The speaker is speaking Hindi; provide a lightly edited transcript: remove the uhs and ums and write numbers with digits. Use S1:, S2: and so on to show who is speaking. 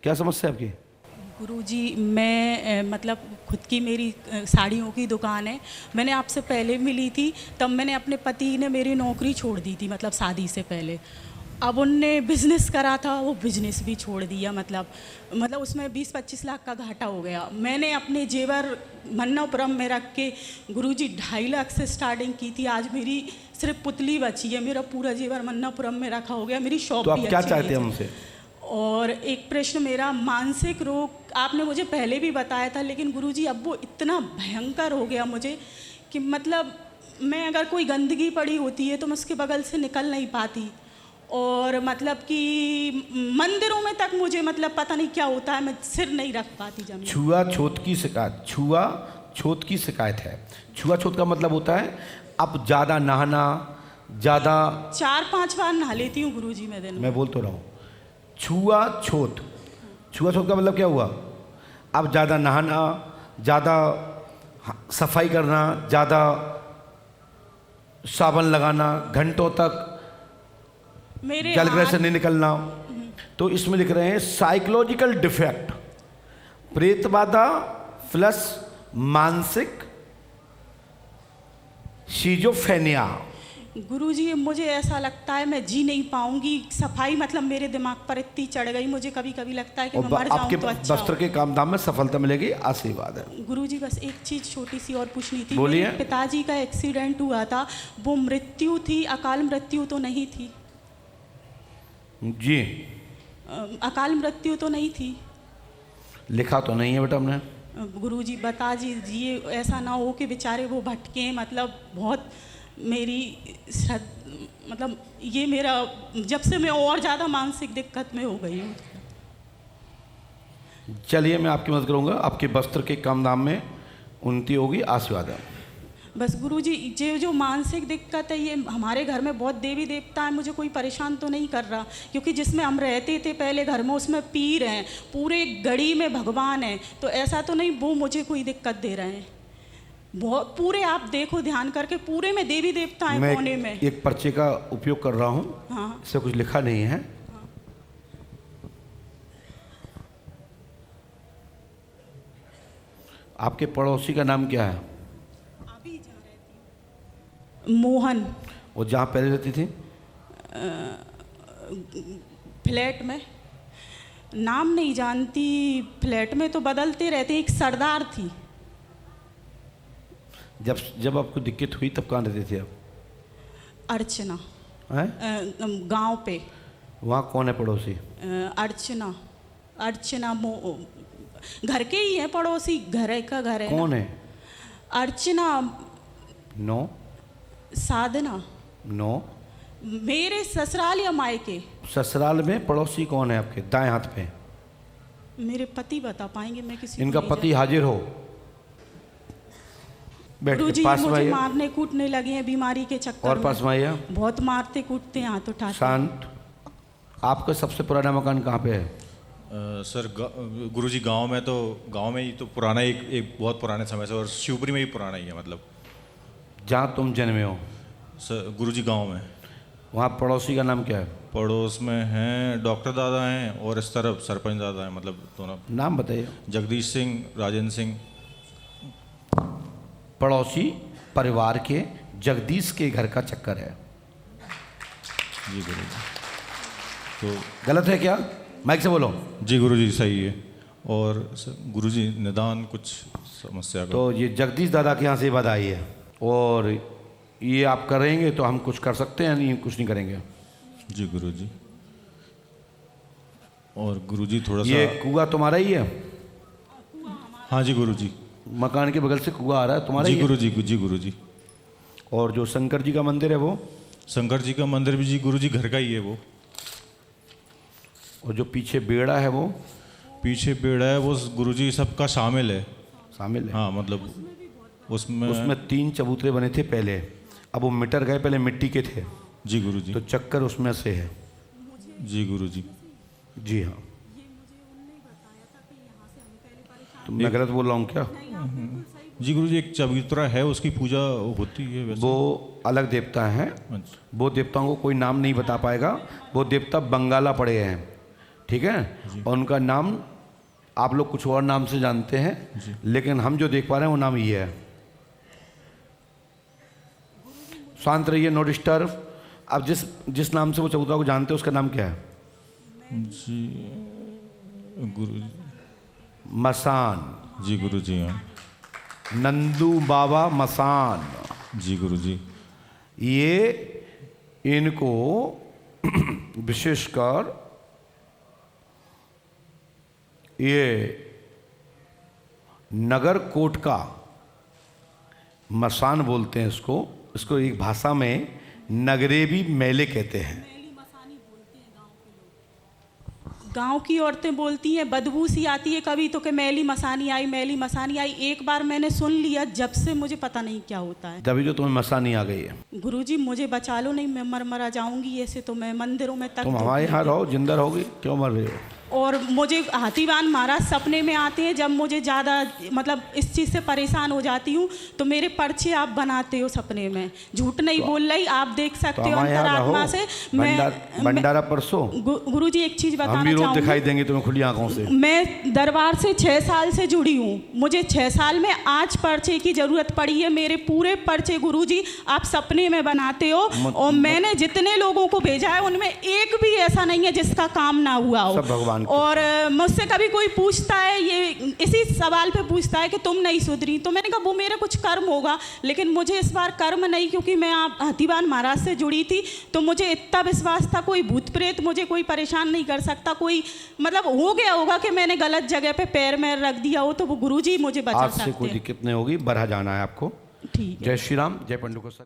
S1: क्या समस्या है आपकी?
S2: गुरुजी, मैं मतलब खुद की मेरी साड़ियों की दुकान है। मैंने आपसे पहले मिली थी, तब मैंने अपने पति ने मेरी नौकरी छोड़ दी थी, मतलब शादी से पहले। अब उनने बिज़नेस करा था, वो बिज़नेस भी छोड़ दिया। मतलब उसमें 20-25 लाख का घाटा हो गया। मैंने अपने जेवर मन्नापुरम में रख के गुरुजी 2.5 लाख से स्टार्टिंग की थी। आज मेरी सिर्फ पुतली बची है, मेरा पूरा जेवर मन्नापुरम में रखा हो गया। मेरी शॉप
S1: तो
S2: भी
S1: आप क्या
S2: अच्छी
S1: चाहते हैं
S2: नहीं
S1: हमसे?
S2: और एक प्रश्न मेरा, मानसिक रोग आपने मुझे पहले भी बताया था, लेकिन गुरुजी अब वो इतना भयंकर हो गया मुझे कि मतलब मैं अगर कोई गंदगी पड़ी होती है तो मैं उसके बगल से निकल नहीं पाती। और मतलब कि मंदिरों में तक मुझे मतलब पता नहीं क्या होता है, मैं सिर नहीं रख पाती जब मैं।
S1: छुआछूत की शिकायत, छुआछूत की शिकायत है। छुआछूत का मतलब होता है अब ज़्यादा नहाना, ज़्यादा
S2: 4-5 बार नहा लेती हूँ गुरुजी मैं दिन में।
S1: मैं बोल तो रहा हूँ। छुआछूत, छुआछूत का मतलब क्या हुआ? अब ज़्यादा नहाना, ज़्यादा सफाई करना, ज़्यादा साबुन लगाना, घंटों तक
S2: मेरे
S1: जलग्रह से
S2: हाथ
S1: नहीं निकलना। तो इसमें लिख रहे हैं साइकोलॉजिकल डिफेक्ट, प्रेत बाधा प्लस मानसिक शिजोफ्रेनिया।
S2: गुरुजी, मुझे ऐसा लगता है मैं जी नहीं पाऊंगी। सफाई मतलब मेरे दिमाग पर इतनी चढ़ गई, मुझे कभी कभी लगता है कि मैं मर
S1: आपके
S2: जाऊं तो अच्छा
S1: वस्त्र
S2: हो।
S1: के काम धाम में सफलता मिलेगी, आशीर्वाद है।
S2: गुरुजी, बस एक चीज़ छोटी सी और पूछनी थी।
S1: बोलिए।
S2: मेरे पिताजी का एक्सीडेंट हुआ था, वो मृत्यु थी, अकाल मृत्यु तो नहीं थी?
S1: जी,
S2: अकाल मृत्यु तो नहीं थी? मतलब
S1: लिखा तो नहीं है बेटा हमने।
S2: गुरुजी बता दीजिए, ऐसा ना हो कि बेचारे वो भटके। मतलब बहुत मेरी मतलब ये मेरा, जब से मैं और ज़्यादा मानसिक दिक्कत में हो गई हूँ।
S1: चलिए मैं आपकी मदद करूंगा, आपके वस्त्र के काम दाम में उन्नति होगी, आशीर्वाद है।
S2: बस गुरुजी, ये जो मानसिक दिक्कत है, ये हमारे घर में बहुत देवी देवता है, मुझे कोई परेशान तो नहीं कर रहा, क्योंकि जिसमें हम रहते थे पहले घर में, उसमें पीर हैं, पूरे गढ़ी में भगवान हैं। तो ऐसा तो नहीं वो मुझे कोई दिक्कत दे रहे हैं? बहुत पूरे, आप देखो ध्यान करके, पूरे में देवी देवता हैं
S1: मैं
S2: कोने में।
S1: एक पर्चे का उपयोग कर रहा हूँ,
S2: हाँ
S1: इससे कुछ लिखा नहीं है। आपके पड़ोसी का नाम क्या है?
S2: अभी जहाँ रहती हूँ, मोहन।
S1: वो जहाँ पहले रहती थी?
S2: फ्लैट में नाम नहीं जानती, फ्लैट में तो बदलते रहते। एक सरदार थी।
S1: जब आपको दिक्कत हुई तब कहाँ रहते थे आप?
S2: अर्चना, गांव पे।
S1: वहाँ कौन है पड़ोसी?
S2: अर्चना, अर्चना घर के ही है पड़ोसी, घर का घर है।
S1: कौन है?
S2: अर्चना।
S1: नो।
S2: साधना।
S1: नो।
S2: मेरे ससुराल या मायके?
S1: ससुराल में पड़ोसी कौन है आपके दाएं हाथ पे?
S2: मेरे पति बता पाएंगे, मैं किसी
S1: इनका
S2: को नहीं
S1: पति हाजिर हो। बैठ
S2: गुरुजी,
S1: के पास में
S2: मुझे
S1: आइए।
S2: मारने कूटने लगे हैं बीमारी के चक्कर
S1: और
S2: में।
S1: पास में आइए।
S2: बहुत मारते कूटते हैं, हाथ उठाते।
S1: शांत। आपका सबसे पुराना मकान कहाँ पे है?
S3: सर गुरुजी गांव में ही तो पुराना, एक बहुत पुराने समय से, और शिवपुरी में ही पुराना ही है। मतलब
S1: जहाँ तुम जन्मे हो?
S3: सर गुरुजी गांव में।
S1: वहाँ पड़ोसी का नाम क्या है?
S3: पड़ोस में हैं डॉक्टर दादा हैं, और इस तरफ सरपंच दादा हैं, मतलब दोनों।
S1: नाम बताइए।
S3: जगदीश सिंह, राजेंद्र सिंह।
S1: पड़ोसी परिवार के जगदीश के घर का चक्कर है।
S3: जी गुरुजी। तो
S1: गलत है क्या? माइक से बोलो।
S3: जी गुरुजी सही है। और गुरुजी निदान कुछ समस्या का।
S1: तो ये जगदीश दादा के यहाँ से बात आई है, और ये आप करेंगे तो हम कुछ कर सकते हैं, नहीं कुछ नहीं करेंगे।
S3: जी गुरुजी। और गुरुजी थोड़ा सा,
S1: ये कुआं तुम्हारा ही है?
S3: हाँ जी गुरुजी।
S1: मकान के बगल से कुआं आ रहा है, तुम्हारा
S3: जी
S1: ही है?
S3: गुरुजी, जी गुरुजी।
S1: और जो शंकर जी का मंदिर है वो?
S3: शंकर जी का मंदिर भी जी गुरुजी घर का ही है वो।
S1: और जो पीछे बेड़ा है वो?
S3: पीछे पेड़ है वो गुरुजी सबका शामिल है।
S1: शामिल है?
S3: हाँ मतलब उसमें
S1: 3 चबूतरे बने थे पहले, अब वो मिटर गए, पहले मिट्टी के थे।
S3: जी गुरुजी।
S1: तो चक्कर उसमें से है।
S3: जी गुरुजी।
S1: जी हाँ। तो मैं गलत बोल रहा हूँ क्या?
S3: जी गुरुजी, एक चबूतरा है, उसकी पूजा होती है वैसे।
S1: वो अलग देवता हैं।
S3: अच्छा।
S1: वो देवताओं को कोई नाम नहीं बता पाएगा। वो देवता बंगाला पड़े हैं, ठीक है, और उनका नाम आप लोग कुछ और नाम से जानते हैं, लेकिन हम जो देख पा रहे हैं वो नाम ये है। शांत रहिए, नो डिस्टर्ब। अब जिस नाम से वो चबूतरा को जानते हैं उसका नाम क्या है?
S3: जी गुरु
S1: मसान।
S3: जी गुरु जी। हाँ
S1: नंदू बाबा मसान।
S3: जी गुरु जी।
S1: ये इनको विशेषकर ये नगर कोट का मसान बोलते हैं इसको एक भाषा में नगरेबी मेले कहते हैं।
S2: गांव की औरतें बोलती हैं बदबू सी आती है कभी तो कि मैली मसानी आई, मैली मसानी आई। एक बार मैंने सुन लिया, जब से मुझे पता नहीं क्या होता है।
S1: तभी तो तुम्हें मसानी आ गई है।
S2: गुरुजी मुझे बचा लो, नहीं मैं मरा जाऊंगी। ऐसे तो मैं मंदिरों में तक
S1: तुम हमारे यहाँ रहो, जिंदा रहोगी, क्यों मर रही हो?
S2: और मुझे हाथीवान महाराज सपने में आते हैं जब मुझे ज़्यादा मतलब इस चीज़ से परेशान हो जाती हूँ, तो मेरे पर्चे आप बनाते हो सपने में। झूठ नहीं बोल रही, आप देख सकते हो अंतरात्मा से।
S1: भंडारा परसों
S2: गुरुजी एक चीज़ बताना
S1: हम भी रोज
S2: चाहूँगी,
S1: दिखाई देंगे तुम्हें खुली आंखों से।
S2: मैं दरबार से 6 साल से जुड़ी हूँ। मुझे 6 साल में 5 पर्चे की ज़रूरत पड़ी है। मेरे पूरे पर्चे गुरुजी आप सपने में बनाते हो, और मैंने जितने लोगों को भेजा है उनमें एक भी ऐसा नहीं है जिसका काम ना हुआ हो।
S1: सब भगवान।
S2: और मुझसे कभी कोई पूछता है, ये इसी सवाल पे पूछता है कि तुम नहीं सुधरी, तो मैंने कहा वो मेरा कुछ कर्म होगा, लेकिन मुझे इस बार कर्म नहीं, क्योंकि मैं आप हाथीवान महाराज से जुड़ी थी, तो मुझे इतना विश्वास था कोई भूत प्रेत मुझे कोई परेशान नहीं कर सकता। कोई मतलब हो गया होगा कि मैंने गलत जगह पे पैर में रख दिया हो, तो वो गुरुजी मुझे बचा सकते हैं।
S1: आज से कोई दिक्कत नहीं होगी, बरहा जाना है आपको।
S2: ठीक है।
S1: जय श्री राम, जय पंडुका सर।